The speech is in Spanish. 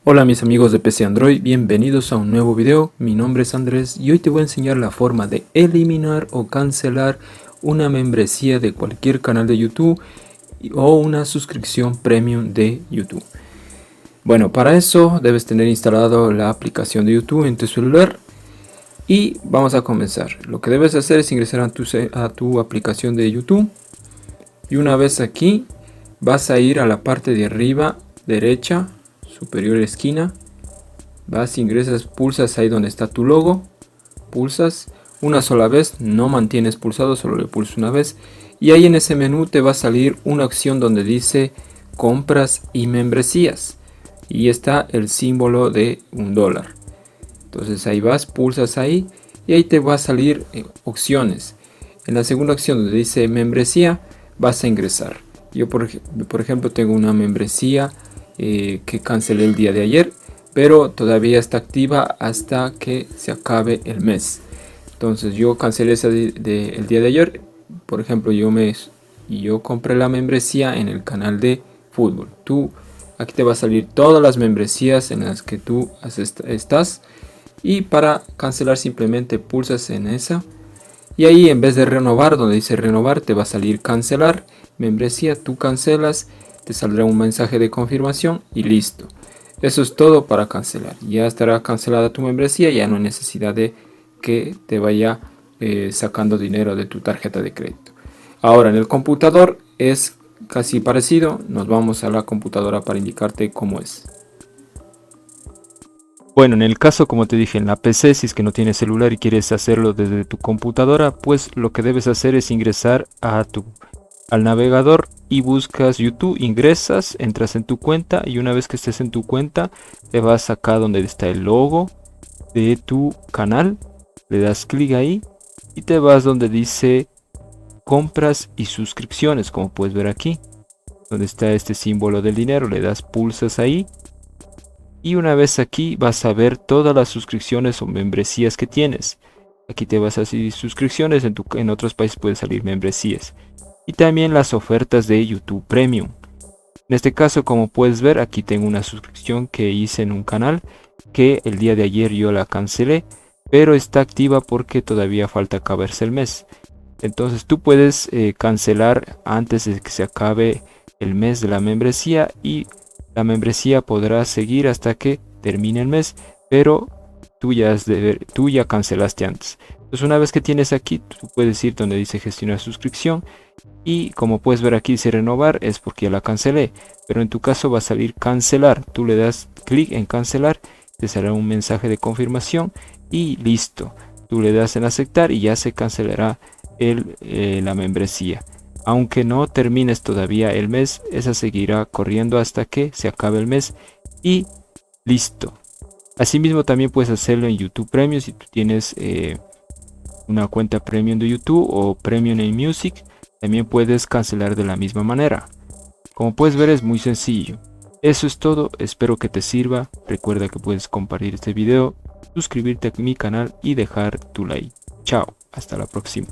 Hola mis amigos de PC Android, bienvenidos a un nuevo video. Mi nombre es Andrés y hoy te voy a enseñar la forma de eliminar o cancelar una membresía de cualquier canal de YouTube o una suscripción premium de YouTube. Bueno, para eso debes tener instalado la aplicación de YouTube en tu celular y vamos a comenzar. Lo que debes hacer es ingresar a tu aplicación de YouTube y una vez aquí vas a ir a la parte de arriba derecha superior esquina, ingresas, pulsas ahí donde está tu logo, pulsas una sola vez, no mantienes pulsado, solo le pulsas una vez y ahí en ese menú te va a salir una opción donde dice compras y membresías y está el símbolo de $1. Entonces ahí vas, pulsas ahí y ahí te va a salir opciones. En la segunda opción donde dice membresía vas a ingresar. Yo por ejemplo tengo una membresía que cancelé el día de ayer, pero todavía está activa hasta que se acabe el mes. Entonces yo cancelé esa el día de ayer. Por ejemplo, yo compré la membresía en el canal de fútbol. Aquí te va a salir todas las membresías en las que tú estás, y para cancelar simplemente pulsas en esa y ahí en vez de renovar, donde dice renovar, te va a salir cancelar membresía. Tú cancelas, te saldrá un mensaje de confirmación y listo. Eso es todo para cancelar. Ya estará cancelada tu membresía, ya no hay necesidad de que te vaya sacando dinero de tu tarjeta de crédito. Ahora en el computador es casi parecido. Nos vamos a la computadora para indicarte cómo es. Bueno, en el caso, como te dije, en la PC, si es que no tienes celular y quieres hacerlo desde tu computadora, pues lo que debes hacer es ingresar al navegador y buscas YouTube, ingresas, entras en tu cuenta y una vez que estés en tu cuenta te vas acá donde está el logo de tu canal, le das clic ahí y te vas donde dice compras y suscripciones, como puedes ver aquí, donde está este símbolo del dinero, le das, pulsas ahí y una vez aquí vas a ver todas las suscripciones o membresías que tienes. Aquí te vas a decir suscripciones, en otros países pueden salir membresías. Y también las ofertas de YouTube Premium. En este caso, como puedes ver, aquí tengo una suscripción que hice en un canal que el día de ayer yo la cancelé, pero está activa porque todavía falta acabarse el mes. Entonces tú puedes cancelar antes de que se acabe el mes de la membresía y la membresía podrá seguir hasta que termine el mes, pero tú ya cancelaste antes. Entonces una vez que tienes aquí, tú puedes ir donde dice gestionar suscripción y como puedes ver aquí dice renovar, es porque ya la cancelé, pero en tu caso va a salir cancelar. Tú le das clic en cancelar, te saldrá un mensaje de confirmación y listo. Tú le das en aceptar y ya se cancelará la membresía. Aunque no termines todavía el mes, esa seguirá corriendo hasta que se acabe el mes y listo. Asimismo también puedes hacerlo en YouTube Premium si tú tienes una cuenta Premium de YouTube o Premium en Music. También puedes cancelar de la misma manera. Como puedes ver es muy sencillo. Eso es todo, espero que te sirva. Recuerda que puedes compartir este video, suscribirte a mi canal y dejar tu like. Chao, hasta la próxima.